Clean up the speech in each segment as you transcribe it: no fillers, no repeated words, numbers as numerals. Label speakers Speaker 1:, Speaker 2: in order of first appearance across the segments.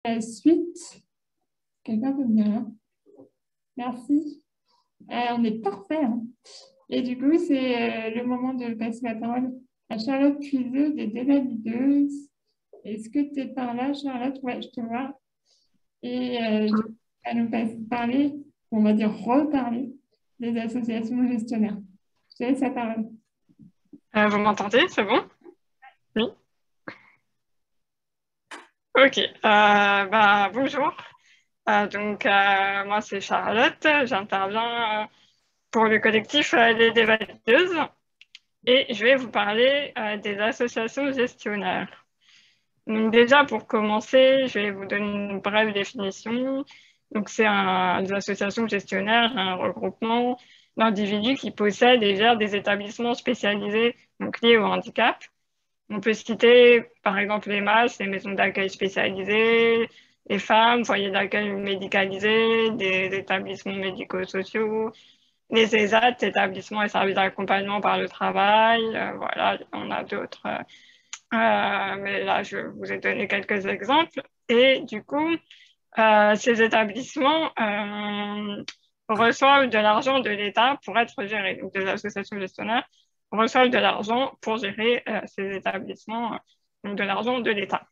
Speaker 1: La suite, quelqu'un peut venir là. Merci. On est parfait, hein. Et du coup, c'est le moment de passer la parole à Charlotte Puiseux des Dévalideuse. Est-ce que tu es par là, Charlotte? Ouais, je te vois. Et du coup, elle nous parler, on va dire reparler, des associations gestionnaires. Je te laisse la parole.
Speaker 2: Vous m'entendez? C'est bon? Oui. Ok. Bonjour. Moi, c'est Charlotte. J'interviens pour le collectif Les Dévalideuses et je vais vous parler des associations gestionnaires. Donc, déjà, pour commencer, je vais vous donner une brève définition. Donc, des associations gestionnaires, un regroupement d'individus qui possèdent et gèrent des établissements spécialisés donc, liés au handicap. On peut citer, par exemple, les MAS, les maisons d'accueil spécialisées, les femmes, foyers d'accueil médicalisés, des établissements médico-sociaux, les ESAT, établissements et services d'accompagnement par le travail. Voilà, on a d'autres. Mais là, je vous ai donné quelques exemples. Et du coup, ces établissements reçoivent de l'argent de l'État pour être gérés. Donc, des associations gestionnaires reçoivent de l'argent pour gérer ces établissements, donc de l'argent de l'État.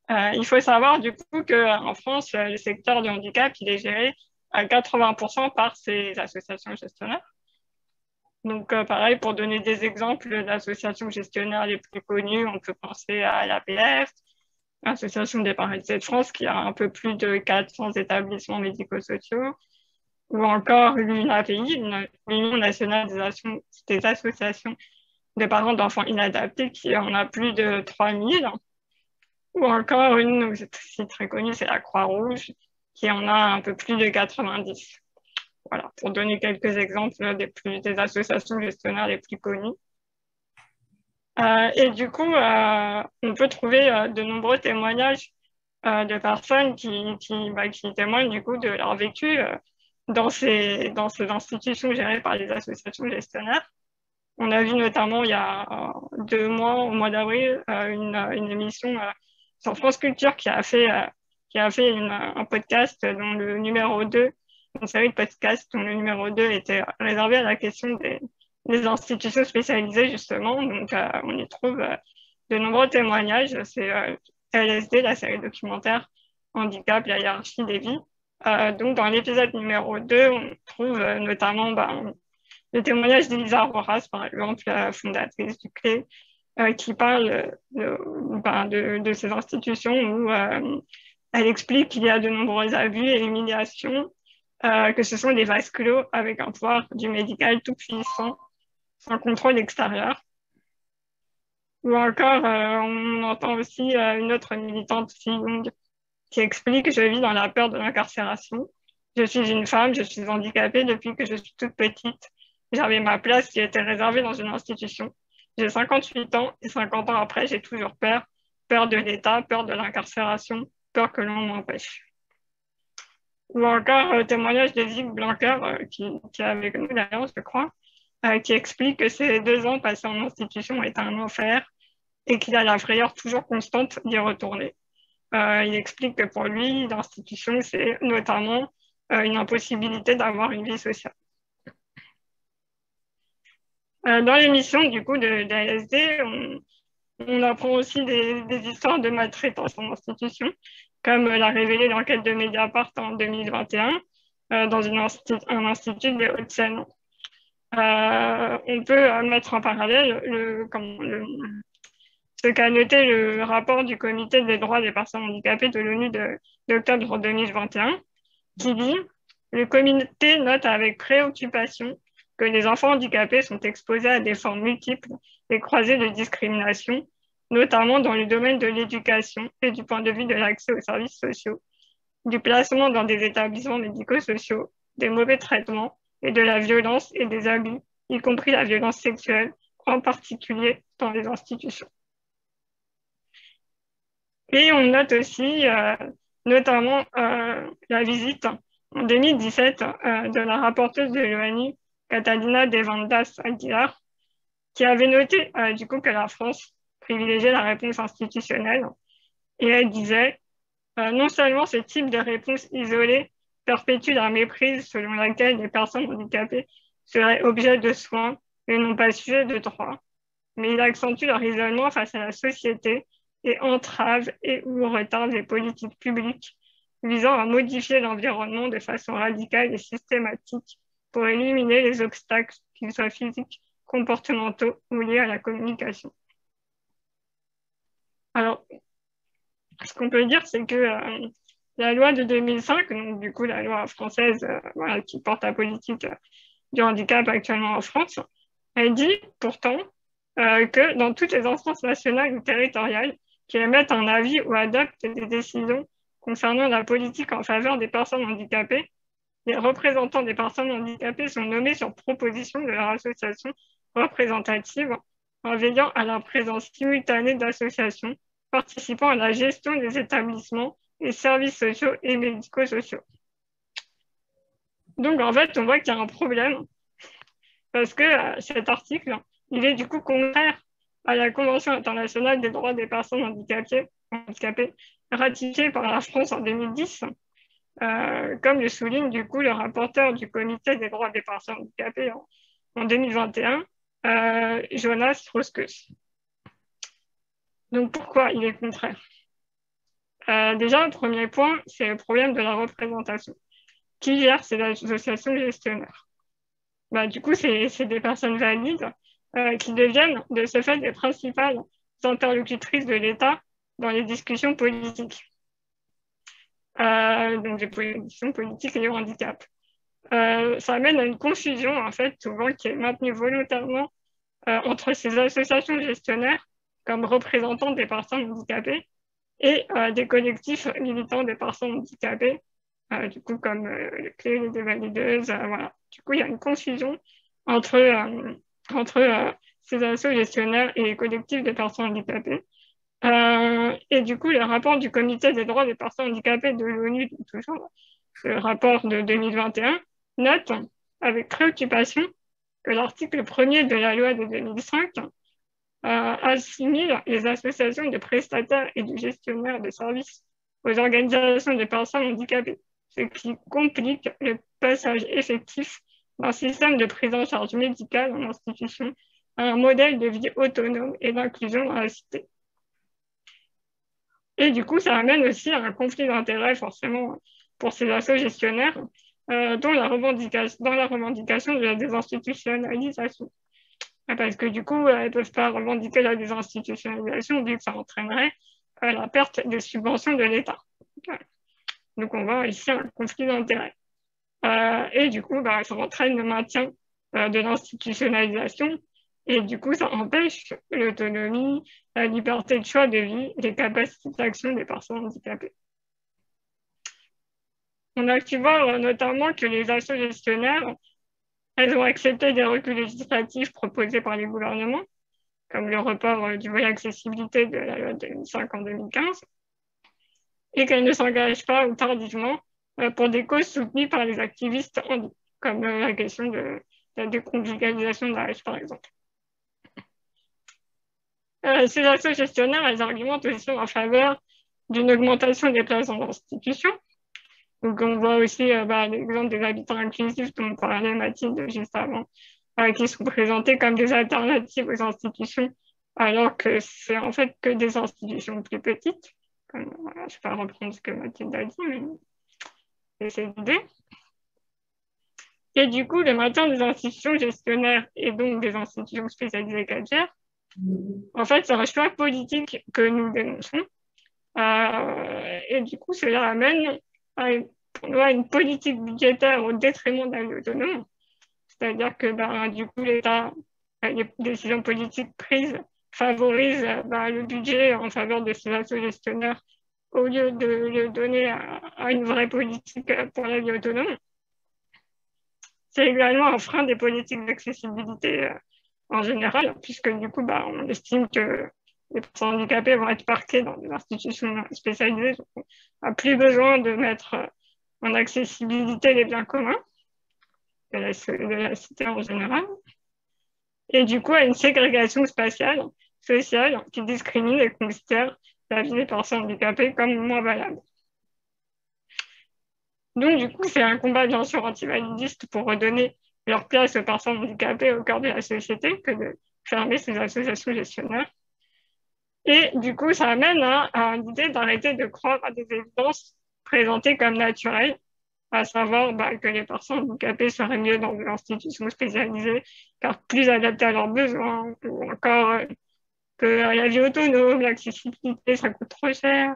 Speaker 2: Il faut savoir du coup qu'en France, le secteur du handicap, il est géré à 80% par ces associations gestionnaires. Donc, pareil, pour donner des exemples d'associations gestionnaires les plus connues, on peut penser à l'APF, l'Association des paralysés de France, qui a un peu plus de 400 établissements médico-sociaux, ou encore l'UNAPI, l'Union nationale des associations des parents d'enfants inadaptés, qui en a plus de 3000, ou encore une aussi très connue, c'est la Croix-Rouge, qui en a un peu plus de 90. Voilà, pour donner quelques exemples des associations gestionnaires les plus connues. Et du coup, on peut trouver de nombreux témoignages de personnes qui témoignent du coup de leur vécu dans ces institutions gérées par les associations gestionnaires. On a vu notamment il y a 2 mois, au mois d'avril, une émission sur France Culture qui a fait un podcast dont le numéro 2, une série de podcasts dont le numéro 2 était réservé à la question des institutions spécialisées, justement. Donc, on y trouve de nombreux témoignages. C'est LSD, la série documentaire Handicap, la hiérarchie des vies. Donc, dans l'épisode numéro 2, on trouve notamment le témoignage d'Elisa Roras, par exemple, la fondatrice du CLÉ, qui parle de ces institutions où elle explique qu'il y a de nombreux abus et humiliations, que ce sont des vases clos avec un pouvoir du médical tout puissant, sans contrôle extérieur. Ou encore, on entend aussi une autre militante, Young, qui explique: je vis dans la peur de l'incarcération. Je suis une femme, je suis handicapée depuis que je suis toute petite. J'avais ma place qui était réservée dans une institution. J'ai 58 ans et 50 ans après, j'ai toujours peur. Peur de l'État, peur de l'incarcération, peur que l'on m'empêche. Ou encore, témoignage d'Ezig Blanquer, qui est avec nous d'ailleurs, je crois, qui explique que ces 2 ans passés en institution est un enfer et qu'il a la frayeur toujours constante d'y retourner. Il explique que pour lui, l'institution, c'est notamment une impossibilité d'avoir une vie sociale. Dans l'émission du coup de LSD, on apprend aussi des histoires de maltraitance en institution, comme l'a révélé l'enquête de Mediapart en 2021 dans un institut des Hauts-de-Seine. On peut mettre en parallèle ce qu'a noté le rapport du Comité des droits des personnes handicapées de l'ONU d'octobre 2021, qui dit: le comité note avec préoccupation que les enfants handicapés sont exposés à des formes multiples et croisées de discrimination, notamment dans le domaine de l'éducation et du point de vue de l'accès aux services sociaux, du placement dans des établissements médico-sociaux, des mauvais traitements et de la violence et des abus, y compris la violence sexuelle, en particulier dans les institutions. Et on note aussi notamment la visite en 2017 de la rapporteuse de l'ONU, Catalina de Vandas Aguilar, qui avait noté du coup que la France privilégiait la réponse institutionnelle. Et elle disait: Non seulement ce type de réponse isolée perpétue la méprise selon laquelle les personnes handicapées seraient objets de soins et non pas sujets de droit, mais il accentue leur isolement face à la société et entrave et ou retarde les politiques publiques visant à modifier l'environnement de façon radicale et systématique pour éliminer les obstacles, qu'ils soient physiques, comportementaux ou liés à la communication. Alors, ce qu'on peut dire, c'est que la loi de 2005, donc du coup la loi française voilà, qui porte la politique du handicap actuellement en France, elle dit pourtant que dans toutes les instances nationales ou territoriales qui émettent un avis ou adoptent des décisions concernant la politique en faveur des personnes handicapées, les représentants des personnes handicapées sont nommés sur proposition de leur association représentative en veillant à la présence simultanée d'associations participant à la gestion des établissements et services sociaux et médico-sociaux. Donc, en fait, on voit qu'il y a un problème parce que cet article, il est du coup contraire à la Convention internationale des droits des personnes handicapées ratifiée par la France en 2010, comme le souligne du coup le rapporteur du Comité des droits des personnes handicapées en 2021, Jonas Roskes. Donc, pourquoi il est contraire? Déjà, le premier point, c'est le problème de la représentation. Qui gère ces associations gestionnaires? Du coup, c'est des personnes valides qui deviennent de ce fait les principales interlocutrices de l'État dans les discussions politiques. Donc, des discussions politiques et au handicap. Ça amène à une confusion, en fait, souvent qui est maintenue volontairement entre ces associations gestionnaires comme représentants des personnes handicapées et des collectifs militants des personnes handicapées, du coup, comme les clés, les dévalideuses, voilà. Du coup, il y a une confusion entre ces associations gestionnaires et les collectifs des personnes handicapées. Et du coup, le rapport du Comité des droits des personnes handicapées de l'ONU, toujours le rapport de 2021, note avec préoccupation que l'article 1er de la loi de 2005 assimile les associations de prestataires et de gestionnaires de services aux organisations de personnes handicapées, ce qui complique le passage effectif d'un système de prise en charge médicale en institution à un modèle de vie autonome et d'inclusion dans la cité. Et du coup, ça amène aussi à un conflit d'intérêts, forcément, pour ces assos gestionnaires, dans la revendication de la désinstitutionnalisation. Parce que du coup, elles ne peuvent pas revendiquer la désinstitutionnalisation vu que ça entraînerait la perte des subventions de l'État. Donc, on voit ici un conflit d'intérêts. Et du coup, ça entraîne le maintien de l'institutionnalisation. Et du coup, ça empêche l'autonomie, la liberté de choix de vie, les capacités d'action des personnes handicapées. On a pu voir notamment que les assos gestionnaires, elles ont accepté des reculs législatifs proposés par les gouvernements, comme le report du volet accessibilité de la loi de 2005 en 2015, et qu'elles ne s'engagent pas ou tardivement pour des causes soutenues par les activistes comme la question de la déconjugalisation de l'âge, par exemple. Ces assos gestionnaires, elles argumentent aussi en faveur d'une augmentation des places en institutions. Donc, on voit aussi l'exemple des habitats inclusifs dont parlait Mathilde juste avant, qui sont présentés comme des alternatives aux institutions, alors que c'est en fait que des institutions plus petites. Comme, voilà, je ne vais pas reprendre ce que Mathilde a dit, mais c'est l'idée. Et du coup, le maintien des institutions gestionnaires et donc des institutions spécialisées 4G, en fait, c'est un choix politique que nous dénonçons. Et du coup, cela amène à une politique budgétaire au détriment de la vie autonome. C'est-à-dire que du coup, l'État, les décisions politiques prises favorisent le budget en faveur de ces assos gestionnaires au lieu de le donner à une vraie politique pour la vie autonome. C'est également un frein des politiques d'accessibilité en général, puisque du coup, on estime que les personnes handicapées vont être parquées dans des institutions spécialisées. Donc on n'a plus besoin de mettre en accessibilité les biens communs de la cité en général. Et du coup, à une ségrégation spatiale, sociale, qui discrimine et considère la vie des personnes handicapées comme moins valable. Donc, du coup, c'est un combat, bien sûr, antivalidiste pour redonner leur place aux personnes handicapées au cœur de la société que de fermer ces associations gestionnaires. Et du coup, ça amène à l'idée d'arrêter de croire à des évidences présentées comme naturelles, à savoir que les personnes handicapées seraient mieux dans des institutions spécialisées, car plus adaptées à leurs besoins, ou encore que la vie autonome, l'accessibilité, ça coûte trop cher.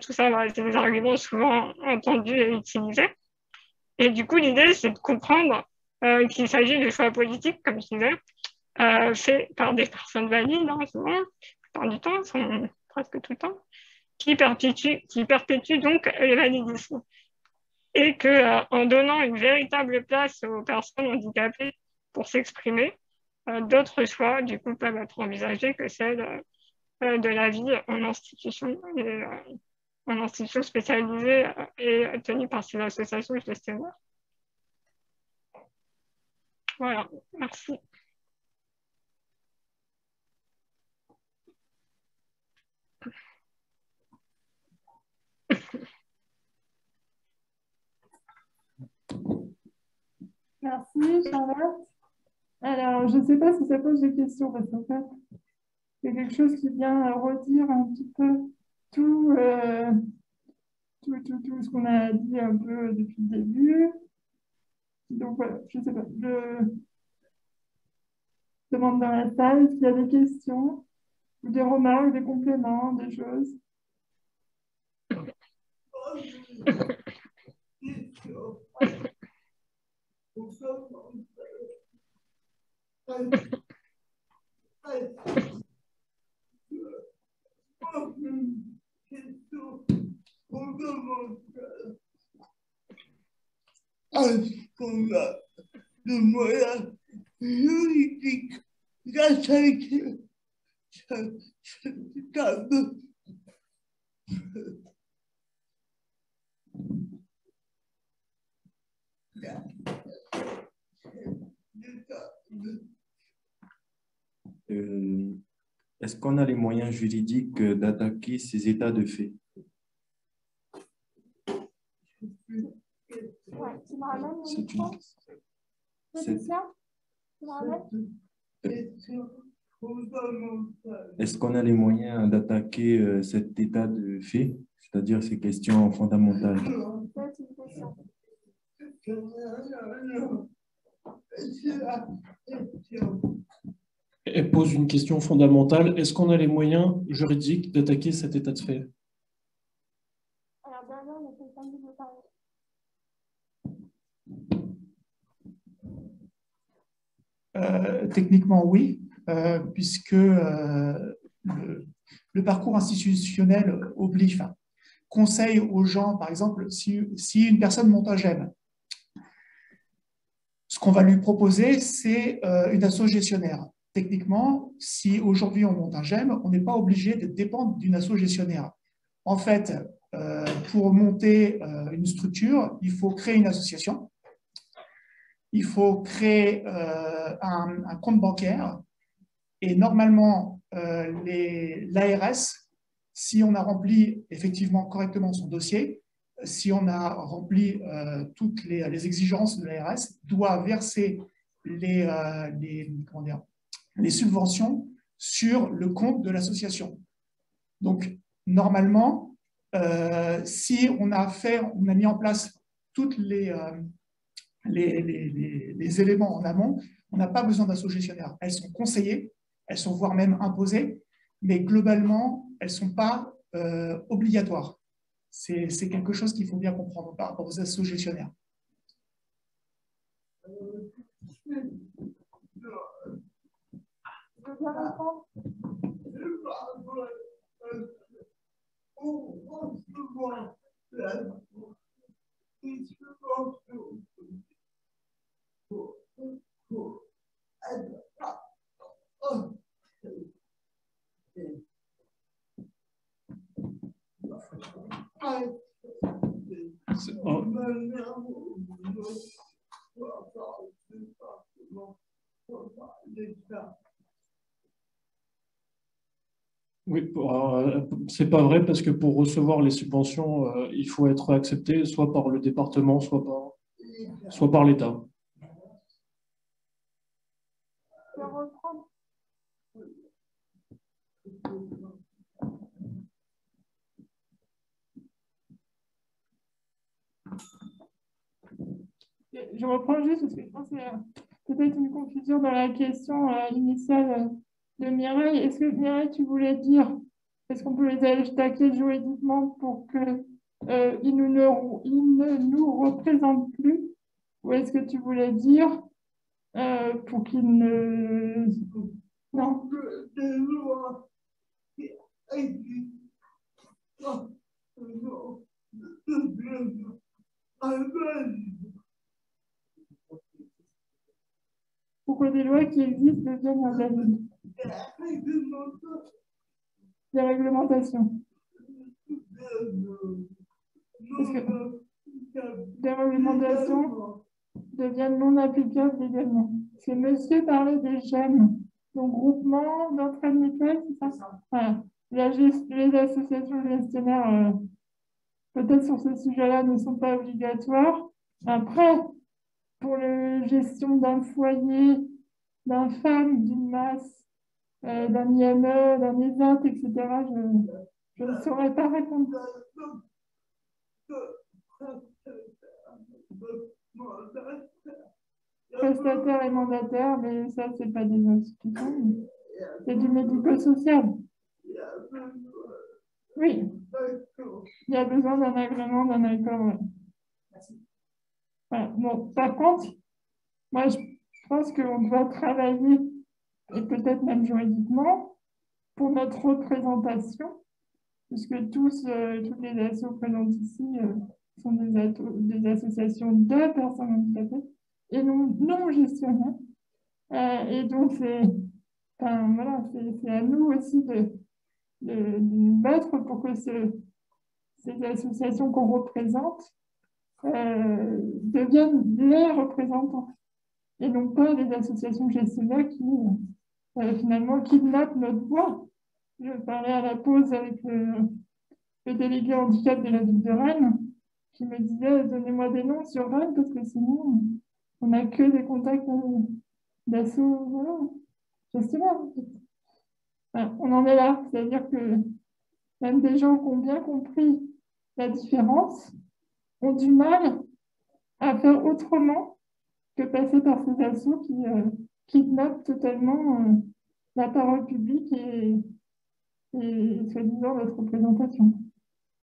Speaker 2: Tout ça, c'est des arguments souvent entendus et utilisés. Et du coup, l'idée, c'est de comprendre qu'il s'agit de choix politiques, comme je disais, faits par des personnes valides, souvent, la plupart du temps, sont presque tout le temps, qui perpétuent donc le validisme. Et que, en donnant une véritable place aux personnes handicapées pour s'exprimer, d'autres choix, du coup, peuvent être envisagés que celle de la vie en institution spécialisée et tenue par ces associations gestionnaires. Voilà, merci.
Speaker 1: Merci, Charlotte. Alors, je ne sais pas si ça pose des questions, parce qu'en fait, c'est quelque chose qui vient redire un petit peu tout, tout ce qu'on a dit un peu depuis le début. Donc voilà, je ne sais pas. Je demande dans la salle s'il y a des questions, ou des remarques, des compléments, des choses.
Speaker 3: Est-ce qu'on a le moyen juridique d'attaquer cette table?
Speaker 4: Est-ce qu'on a les moyens juridiques d'attaquer ces états de fait?
Speaker 1: Ouais, tu me ramènes mon
Speaker 4: C'est
Speaker 1: micro?
Speaker 4: Est-ce qu'on a les moyens d'attaquer cet état de fait, c'est-à-dire ces questions fondamentales?
Speaker 1: C'est une question.
Speaker 5: Elle pose une question fondamentale. Est-ce qu'on a les moyens juridiques d'attaquer cet état de fait?
Speaker 1: Alors, Bernard, il y a quelqu'un qui veut parler.
Speaker 6: Techniquement, oui, puisque le parcours institutionnel oblige, enfin, conseille aux gens, par exemple, si une personne monte un GEM, ce qu'on va lui proposer, c'est une asso gestionnaire. Techniquement, si aujourd'hui on monte un GEM, on n'est pas obligé de dépendre d'une asso gestionnaire. En fait, pour monter une structure, il faut créer une association, il faut créer un compte bancaire et normalement, l'ARS, si on a rempli effectivement correctement son dossier, si on a rempli toutes les exigences de l'ARS, doit verser les subventions sur le compte de l'association. Donc, normalement, si on a mis en place toutes les éléments en amont, on n'a pas besoin d'asso gestionnaire. Elles sont conseillées, elles sont voire même imposées, mais globalement, elles ne sont pas obligatoires. C'est quelque chose qu'il faut bien comprendre par rapport aux assos gestionnaires.
Speaker 5: Oui, c'est pas vrai parce que pour recevoir les subventions, il faut être accepté soit par le département, soit par l'État.
Speaker 1: Je reprends juste parce que je pense qu'il y a peut-être une confusion dans la question initiale de Mireille. Est-ce que Mireille, tu voulais dire, est-ce qu'on peut les attaquer juridiquement pour que ils ne nous représentent plus? Ou est-ce que tu voulais dire pour qu'ils ne... Non. Pourquoi des lois qui existent deviennent invalides? Des réglementations. Parce que des réglementations deviennent non applicables légalement. C'est monsieur parlait des GEM, donc groupement d'entraide mutuelle, c'est ça? Voilà. Les associations gestionnaires, peut-être sur ce sujet-là, ne sont pas obligatoires. Après, pour la gestion d'un foyer, d'un FAM, d'une masse, d'un IME, d'un ESAT, etc., je ne saurais pas répondre. Prestataire et mandataire, mais ça, c'est pas des institutions, c'est du médico-social. Oui, il y a besoin d'un agrément, d'un accord. Ouais. Voilà. Bon, par contre, moi, je pense qu'on doit travailler, et peut-être même juridiquement, pour notre représentation, puisque toutes les associations présentes ici sont des associations de personnes handicapées et non gestionnaires. Et donc, voilà, c'est à nous aussi de nous battre pour que ces associations qu'on représente deviennent les représentants et non pas les associations gestionnaires qui finalement kidnappent notre voix. Je parlais à la pause avec le délégué handicap de la ville de Rennes qui me disait donnez-moi des noms sur Rennes parce que sinon on n'a que des contacts d'assaut voilà, gestionnaires. Voilà, on en est là, c'est-à-dire que même des gens qui ont bien compris la différence ont du mal à faire autrement que passer par ces assos qui kidnappent totalement la parole publique et soi-disant notre représentation.